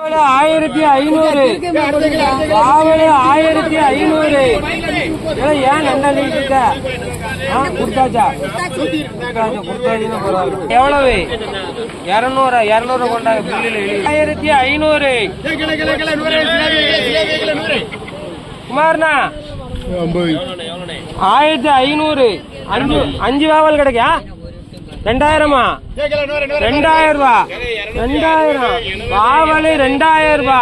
1500 பாவலே 1500 ஏன் நண்டா நீட்டு கொடுத்தாச்சா கொடுத்தாச்சுன்னா பரவாயில்ல. எவ்வளவு 200 கொண்டாங்க பில்லில் 1500 குமார்ண்ணா 1500 அஞ்சு வாவல் கிடைக்கா 2000 2000 ரூபா 2000 வாவலு 2000 ரூபா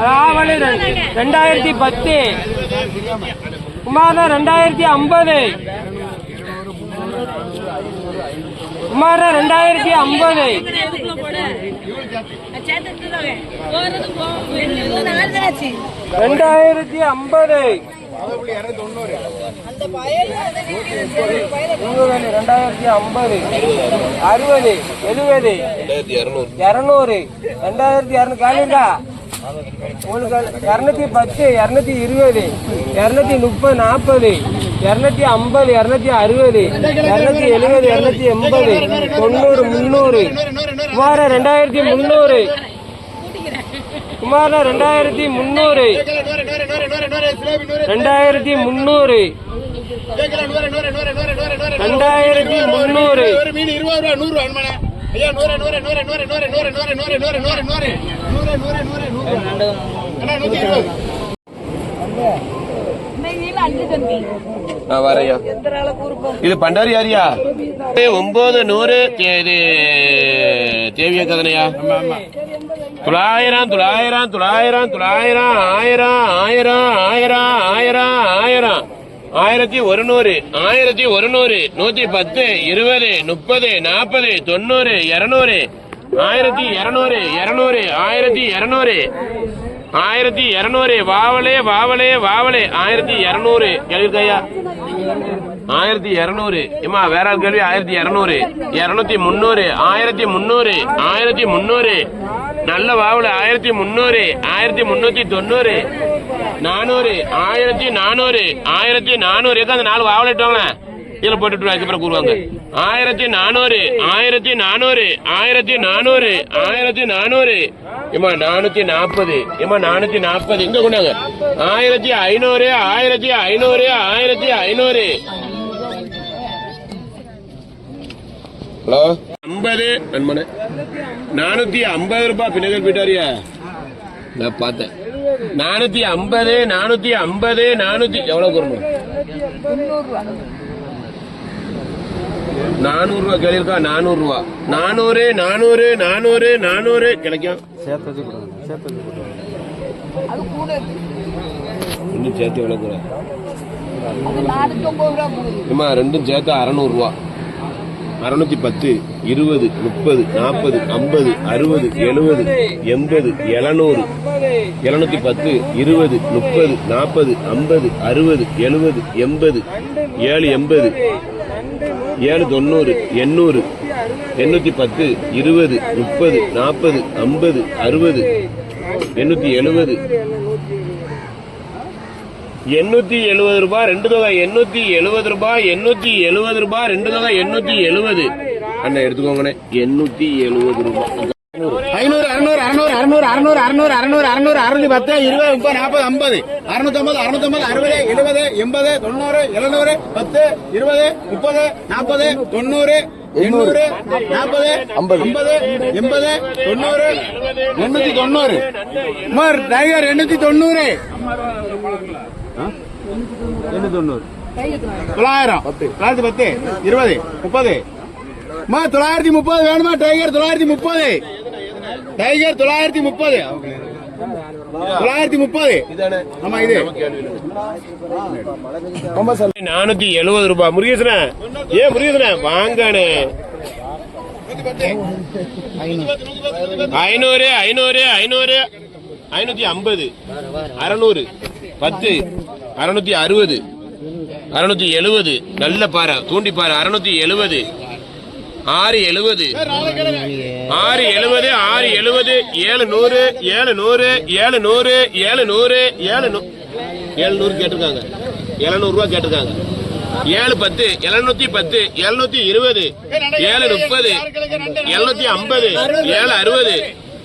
வாவலு 2010 குமாரா 2050 குமாரா 2050 2050 2050 60 70 200 2200 காலிருக்கா உங்களுக்கு 210 220 230 40 250 250 260 270 280 90 300 குமார 2300 குமார 2300 2300 இது பண்டாரி யாரியா 900 இது தேவிய கதனையா 900 900 900 900 1000 1000 1000 1000 1000 1100 1100 110 20 30 40 90 200 1200 200 1200 1200 வாவலே வாவலே வாவலே 1200 கேள்விக்கையா 1200 ஏமா வேற கேள்வி 1200 200 300 1300 நல்ல வாவலே 1300 1390 400 1400 1400 அந்த 4 வாவலே இட்டாங்களே இதுல போட்டுட்டு அதுக்கப்புறம் கூறுவாங்க 1400 1400 1400 1400 ஏமா 440 ஏமா 440 இங்க கொண்டாங்க 1500 1500 1500 ஹலோ 50 நண்பனே 450 ரூபாய் பின்னகர் போயிட்டாரியா நான் பார்த்தேன் 450 450 400 எவ்வளவு கூறணும் 400 ரூபா கேள்விக்கா 400 ரூபா 400 400 400 400 கிடைக்கும் இன்னும் சேர்த்து எவ்வளவு கூட ரெண்டும் சேர்த்து 600 ரூபா 610 20 30 40 50 60 70 80 700 710 20 30 40 50 60 70 80 780 790 800 810 20 30 40 50 60 870 870 ரூபாய் ரெண்டு தொகை 870 ரூபாய் 870 ரூபாய் ரெண்டு தொகை 870 அண்ணா எடுத்துக்கோங்கண்ணே 870 ரூபாய் 500 600 600 600 600 600 600 600 610 20 30 40 50 650 650 60 70 80 90 700 10 20 30 40 90 800 40 50 80 90 890 குமார் டைகர் 890 910 910 20 30 930 வேணுமா டைகர் 930 டைகர் 930 930 ஆமா இது 470 ரூபாய் முருகேசன முருகேசன வாங்கண்ணே 500 500 500 550 600 10 660 670 நல்ல பாறை தூண்டி பாறை 670 670 670 670 700 700 700 700 700 கேட்டிருக்காங்க 700 ரூபாய் கேட்டிருக்காங்க 710 710 720 730 750 760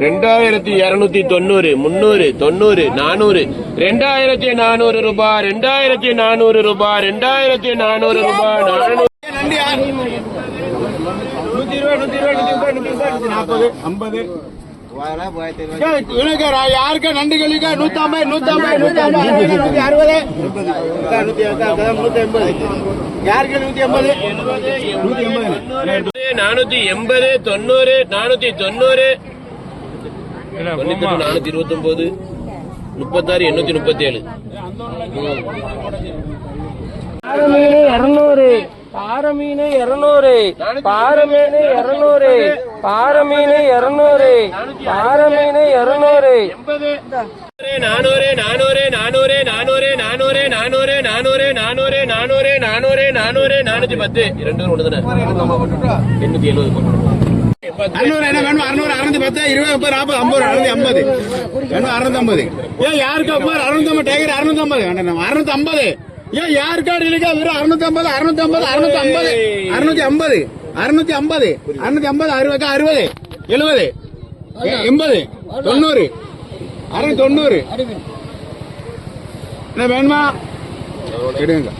2290 300 90 400 2400 ரூபாய் 2400 ரூபாய் 2400 ரூபாய் 400 நண்டியா 120 யாருக்கா நண்டுகளுக்கா 150 யாருக்கு 180 480 90 490 429 36 837 பாரமீன் 200 பாரமீன் 200 பாரமீன் 200 பாரமீன் 200 400 400 400 400 400 400 400 400 400 400 410 2 ஒண்ணுதானே 870 600 என்ன வேணும் 600 610 20 30 40 50 வேணும் 650 ஏன் யாருக்கு 650 டைகர் 650 வேண்டாம் 650 ஏன் யாருக்கா இருக்கா வெறும் 650 650 650 650 650 650 60 70 80 90 690 என்ன வேணுமா எடுங்க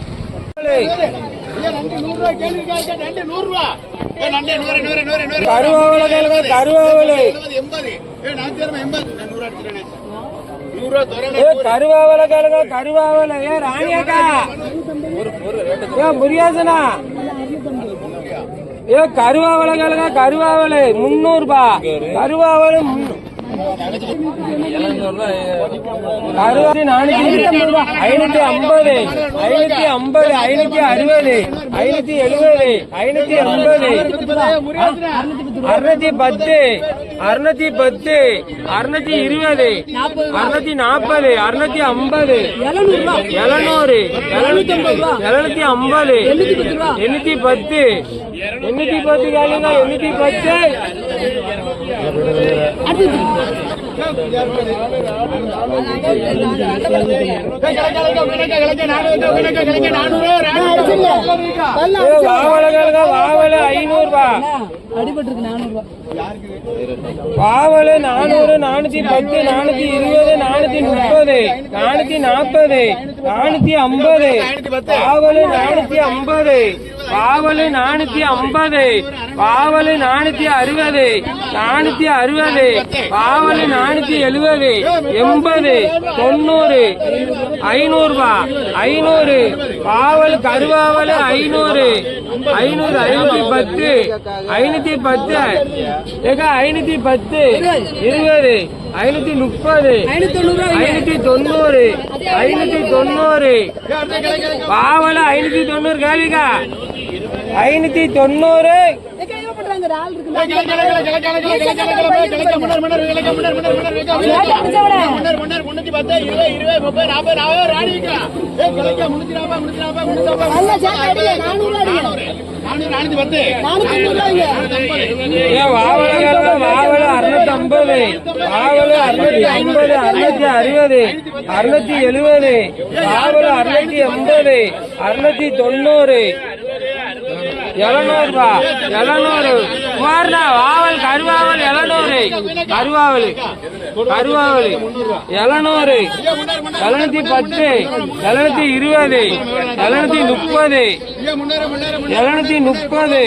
கருவாவளை கருவாவளை கருவாவளை கருவாவளை ஏ ராணியக்கா ஏ முரியாசனா ஏ கருவாவளை கருவாவளை 300 ரூபாய் கருவாவளை கருவாவளை 550 560 570 570 580 610 610 620 640 650 700 750 810 வாவலை 500 ரூபாய் அடிபட்டிருக்கு 400 ரூபாய் வாவலை 400 410 420 430 440 450 வாவலை 450 வாவலை 450 வாவலை 460 460 வாவலை 470 80 90 500 ரூபாய் 500 வாவல் கருவாவலை 500 510 510 ஏகா 510 20 530 590 590 பாவல 590 கேளுக்கா 590 வாவல் கருவாவல் 700 கருவாவல் கருவாவல் 700 710 720 730 730 740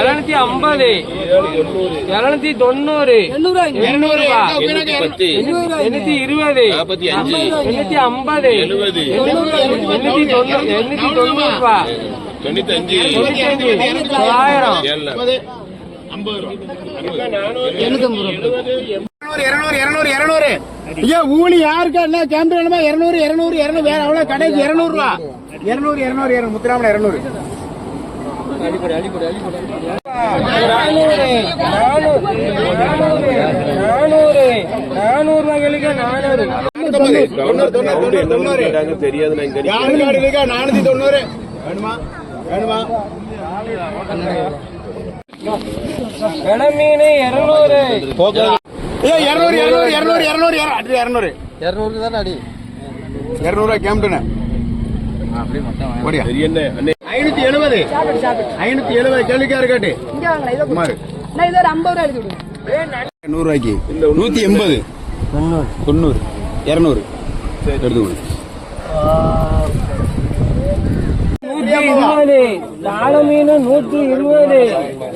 750 790 800 820 850 ஊழி யாருக்கா என்ன சாம்பியன் 200 200 200 வேற அவ்வளவு கடைக்கு 200 ரூபா 200 200 முத்துராமன் 200 தெரியாது 490 வேணுமா வேணுமா மீன் 200 200 தானே அடி 200 கேம்ப்டுன அப்படியே மொத்தம் 570 570 கேள்விக்காரு கேட்டு குமார் இது ஒரு 50 ரூபா எழுதி விடுங்க. 100 ரூபாய்க்கு 180 90 200 எடுத்துக்கணும். 120 சால மீன் 120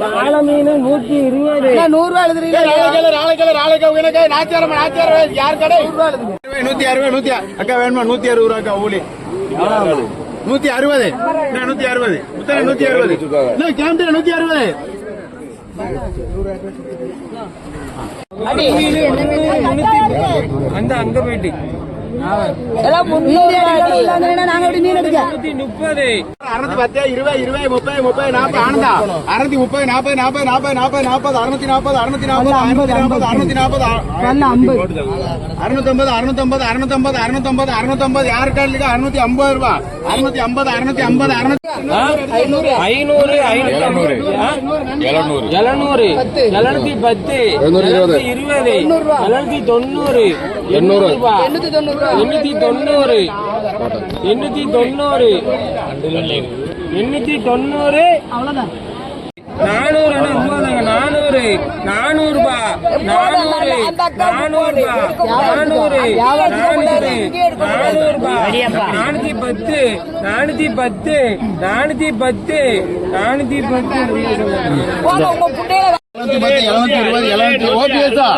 சால மீன் 120 நான் 100 ரூபா எழுதுறீங்க. யார் கடை 160 அக்கா வேணுமா 160 ரூபா அக்கா ஊலி 160 160 160 கேம்ப்ல 160 அங்க போயிட்டு எல்லாம் 300 ரூபா நாங்க எப்படி மீன் எடுக்க 130 610 20 20 30 30 40 ஆனந்தா 630 40 40 40 40 40 640 650 யார் கார்டுல 650 ரூபா 650 650 500 710 720 790 890 அவ்வளவுதான் 400 போங்க உங்க புண்டையில 720 ஓபிஎஸ்ஆ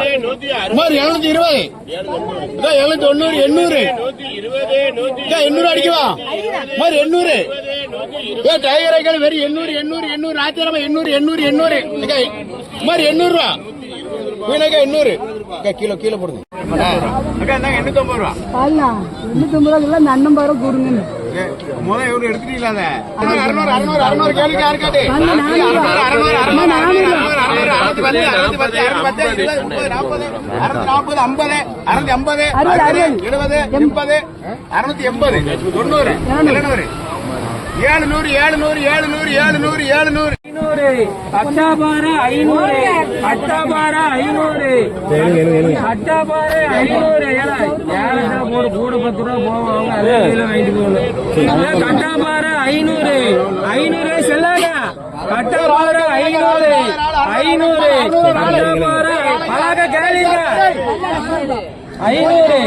சுமார் 720 790 800 800 அடிக்குவா சுமார் 800 டைகர் ஐக்கல் வெரி 800 ஆச்சரியமா 800 சுமார் 800 ரூபா வீணக்கா 800 கீழே போடுங்க அக்கா இந்தாங்க 850 ரூபா பாருங்க 850 ரூபா இல்ல அண்ணன் பாரு கூடுங்க முதல்ல எவ்வளவு எடுத்துட்டீங்களா 600 கேளுங்க யாரு கேட்டு அட்டாபார 500 போடு கூட 10 ரூபா போவாங்க அதே வாங்கிட்டு போகணும் கட்டாபார 500 செல்லாங்க கட்டாபார 500 கட்டாபார பழக கேளுங்க 500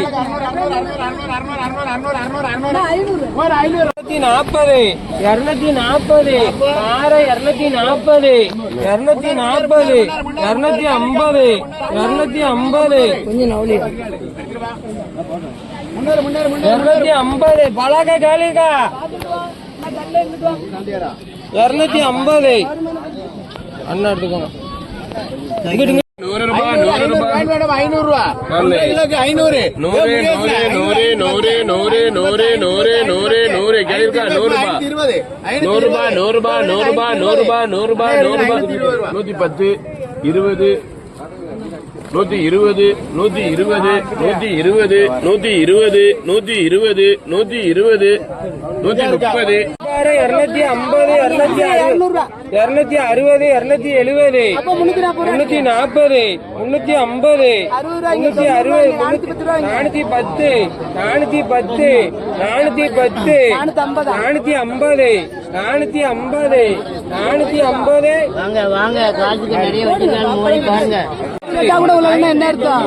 240 ஆறு 240 கொஞ்சம் நவலி 250 பழக கேளுங்க 250 அண்ணா எடுத்துக்கோங்க 100 ரூபாய் 500 ரூபா 500 கேளுங்க 100 ரூபாய் 110 20 120 120 120 120 120 120 130 250 260 270 340 350 வாங்க வாங்க காசுக்கு நிறைய வச்சுக்கலாம் மோடி பாருங்க கூட உள்ள என்ன அர்த்தம்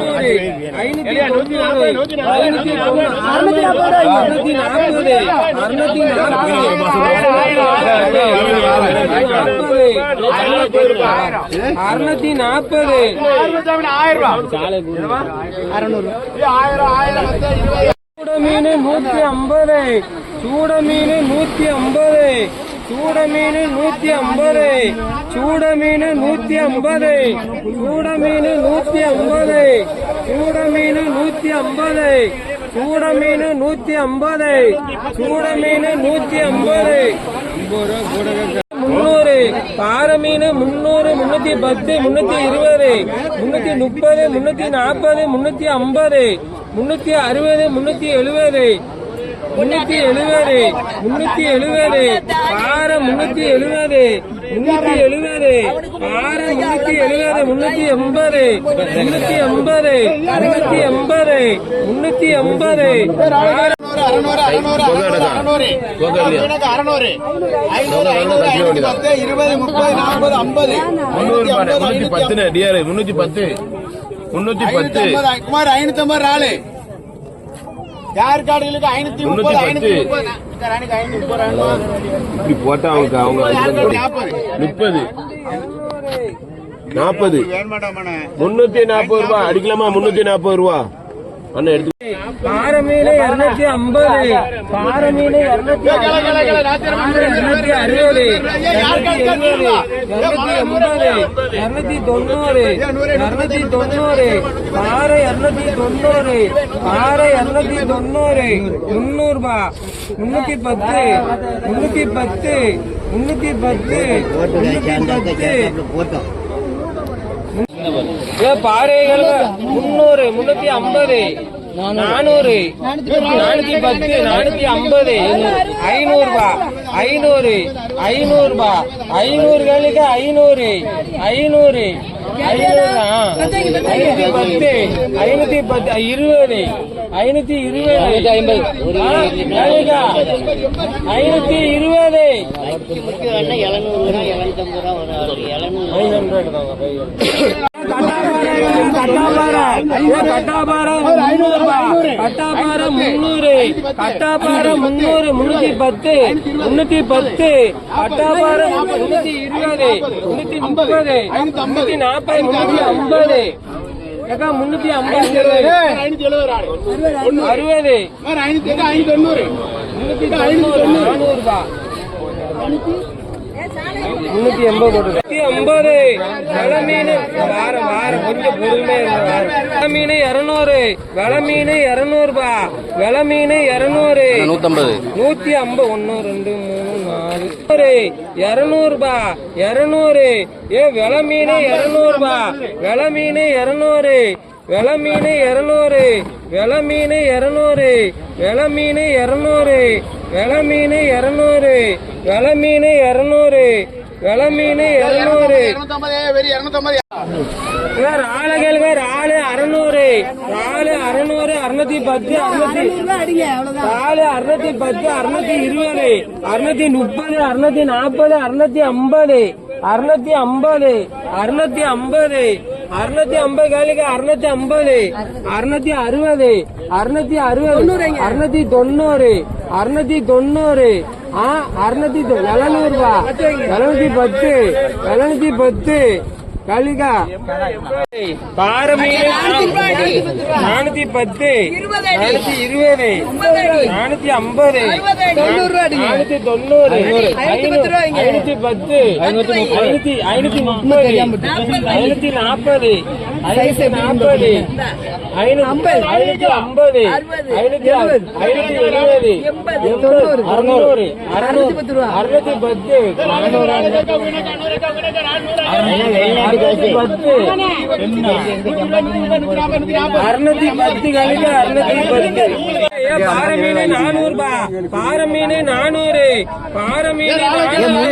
640 சூடமீன் 150 சூடமீன் 150 சூடமீன் 150 சூடமீன் 150 சூடமீன் 150 சூடமீன் 150 சூடமீன் 150 300 பாரமீன் 300 310 320 330 340 350 360 370 பார 370 பார 380 380 380 380 380 அறுநூறு அறுநூறு அறுநூறு அறுநூறு 500 500 10 20 30 40 50 310 குமார் 550 ஆளு யார் கார்டுகளுக்கு 530 530 இப்படி போட்டா அவங்க 30 40 340 ரூபா அடிக்கலாமா? 340 ரூபா அண்ணா எடுத்து. பாறை மீன் 250, பாறை மீன் 260, 290, பாறை 290, பாறை 290, 300 ரூபாய், 310, 310. பாறைகள் 300, 350, 400, 410, 450, 500 ரூபாய், 500, 500 ரூபாய், 500 களுக்கு 500, 500, 510, 510, 20, 520, கட்டாபாறை 300, கட்டாபாறை 300, கட்டாபாறை 300, 310, 310, கட்டாபாறை 320, 330, 340, 350. 350, 60, 400 ரூபாய், 380 வெலை மீன் கொஞ்சம் பொறுமையா வெலை மீன் 200, வெலை மீன் 200 ரூபாய், வெலை மீன் 200, 150, 150, 1 2 3 4 200 ரூபாய், 200. வெலை மீன் 200 ரூபாய், வெலை மீன் 200, வெலை மீன் 200, வெலை மீன் 200, வெலை மீன் 200, வெலை மீன் 200, வெலை மீன் 200, வெலை மீன் 200. ஆளுகள் ஆளு 600, ஆளு 600, 610, 610, 620, 630, 640, 650, 650, 650, 650 களுக்கு 650, 660, 660, 690, 690, 700 ரூபாய், 710, 710 கலிகா. பாறை மீன் 410, 420, 450, 490, 510, 530, 540, 540, 550, 550, 570, 600, 610, 610 களுக்கு 610. பாறை மீன் 400 ரூபாய், பாறை மீன் 400, பாறை மீன் 400,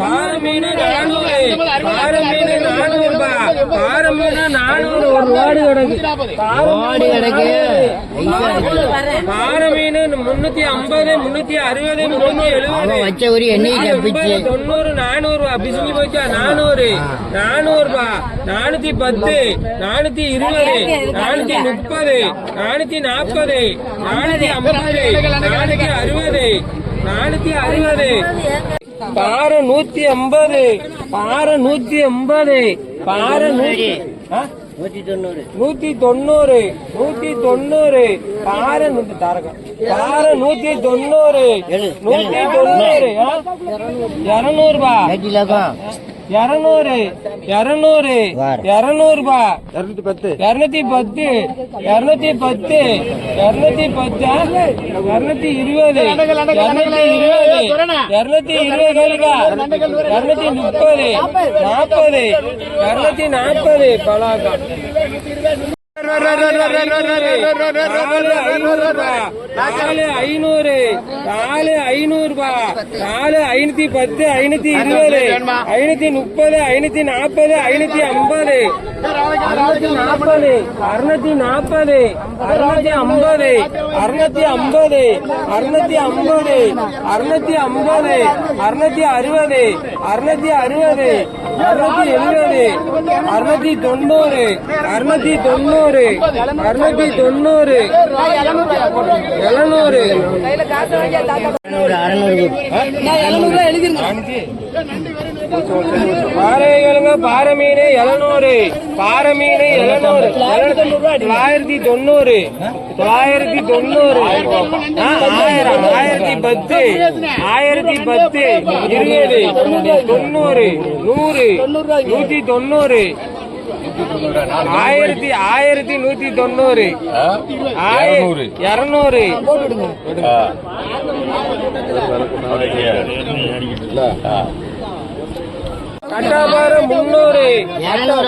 பாறை மீன் 400, பாறை மீன் 400 ரூபாய், பாறை மீன் 400. ஒரு வாடி கிடக்கு, பாறை மீன் 350, 360, 370, 90, 400 ரூபாய். பிசினி போச்சா 400, 400 ரூபாய், 410, 420, 430, 440, 450, 460, 460. பாறை 180, பாறை 180, பாறை 190, 190, 190, பாறை 190, 190, 200 ரூபாய், 200, 200, 200 ரூபாய், 210, 210, 210, 210, 220, 230, 40, 240 பலாக்கா. 4 500, 4 500 ரூபா, 4 510, 520, 530, 540, 550, 640, 640, 650, 650, 650, 650, 660, 660, 670, 690, 690, 690, 700. பாறைகளுங்க பாறை மீன் 700, பாறை மீன் 700, 990, 990, 1000, 1010, 1010, 20, 90, 100, 190, 1190, 200. கட்டாபார 300, 200,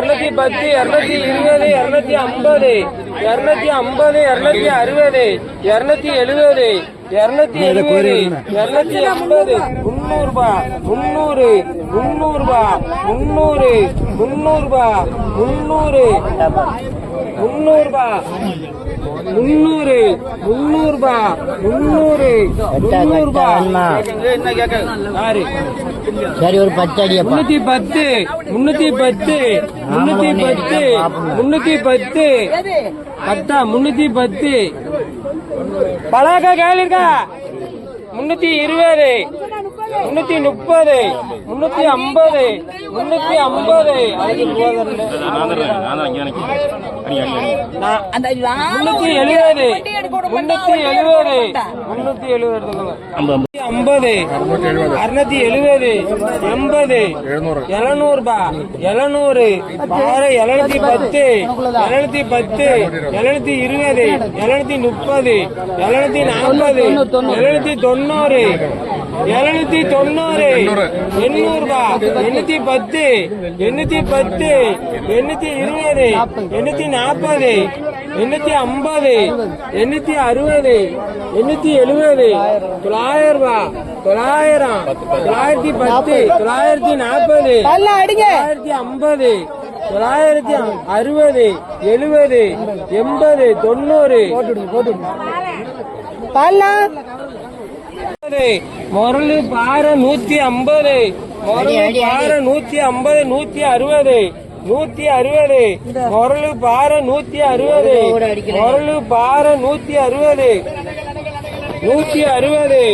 210, 220, 250, 250, 260, 270, 270, 280, 300 ரூபா, 300, 300 ரூபா, 300, 300 ரூபா, 300, 300 ரூபா, 300, 300 ரூபா, 300, 300 ரூபா. என்ன கேட்க யாரு? சரி ஒரு 10 அடியப்பா. 310, 310, 310, 310, பத்தா 310. பழக கேளுக்கா 320, 330, 350, 350, 370, 370, 670, 80, 700 ரூபா, 700, 710, 710, 720, 730, 740, 790, 790, 800 ரூபா, 810, 810, 820, 840, 850, 860, 870, 900 ரூபா, 900, 910, 940, 950, 960, 70, 80, 90. முரளு பாறை 150, முரளு பாறை 150, 160, 160, முரளு பாறை 160, முரளு பாறை 160, 160,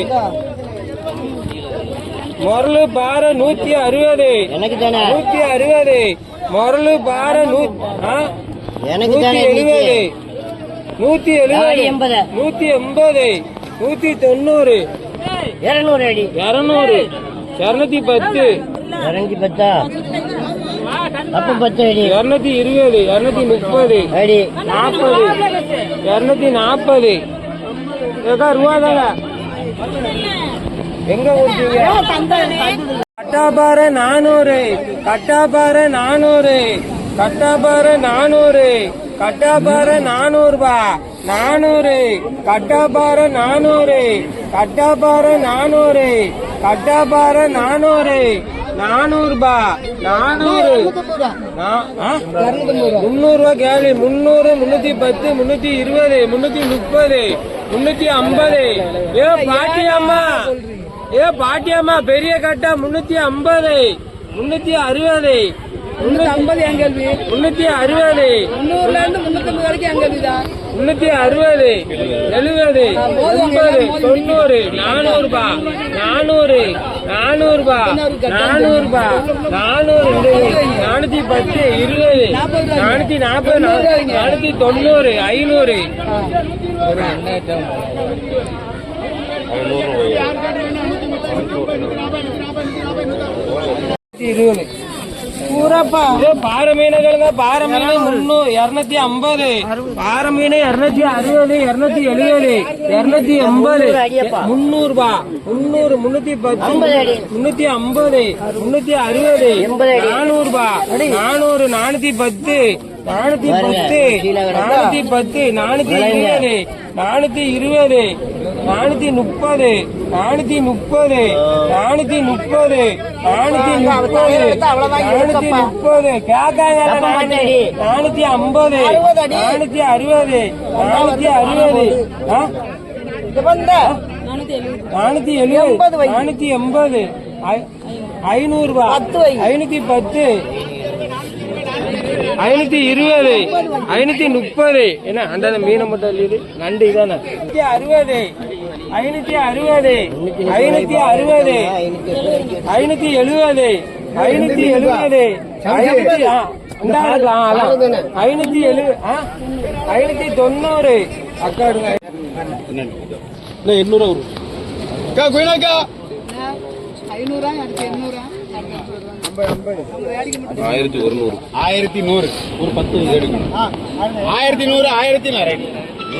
முரளு பாறை 160, எனக்கு தானே 160, முரளு பாறை 170, 170, 180, 190, 200 அடி. 200, 210, 210 அப்ப 10 அடி. 220, 230 அடி 40, 240. ஏக்கா ரூபா தானே எங்க ஊட்டீங்க? கட்டாபாறை 400, கட்டாபாறை 400, கட்டாபாறை 400, கட்டாபாறை 400 ரூபா, 400, கட்டாபாறை 400, கட்டாபாறை 400, கட்டாபாறை 400, 400 ரூபா, 400, 300 ரூபா கேள்வி. 300, 310, 320, 330, 350. ஏ பாட்டியம்மா, ஏ பாட்டியம்மா, பெரிய கட்டா 350, 360, 350 என் கேள்வி. 360, 300ல இருந்து 350 வரைக்கும் என் கேள்விதான். 360, 70, 80, 90, 400 ரூபா, 400, 400 ரூபா, 400 ரூபா, 400, 410, 20, 440, 490, 500. 20. பாறை மீனுங்க, பாறை மீன் 250, பாறை மீன் 260, 270, 280, 300 ரூபா, 300, 310, 350, 360, 400 ரூபா, 400, 410, 410, 410, 420, 420, 430, 430, 430, 430, கேட்காங்க 450, 460, 470, 480, 500 ரூபா, 510, 520, 530, என்ன அந்த மீனை மட்டும் இல்லையே நண்டு இதானே 560, 560, 560, 570, 570, 590, அக்கா எடுங்க 800 வரும். குயினாக்கா 1100. 1100 ஒரு 10 எடுக்கணும். 1100 1100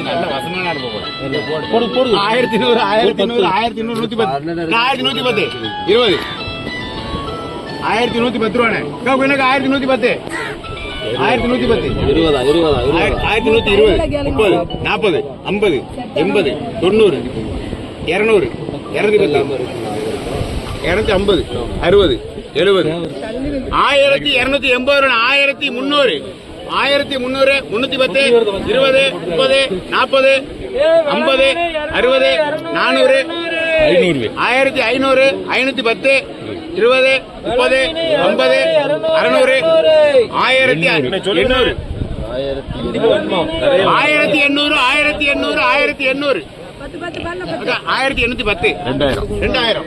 நல்ல வசமான போடு போடு 1100 1100 1100 110 1110 20 1110 ரூபானே குயினாக்கா 1110 1110 20 1120 30 40 50 80 90 200 210 250 60 70 1280 1300 1300 310 20 30 40 50 60 400 500 510 20 30 50 600 1800 1810 2000 1910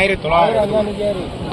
1900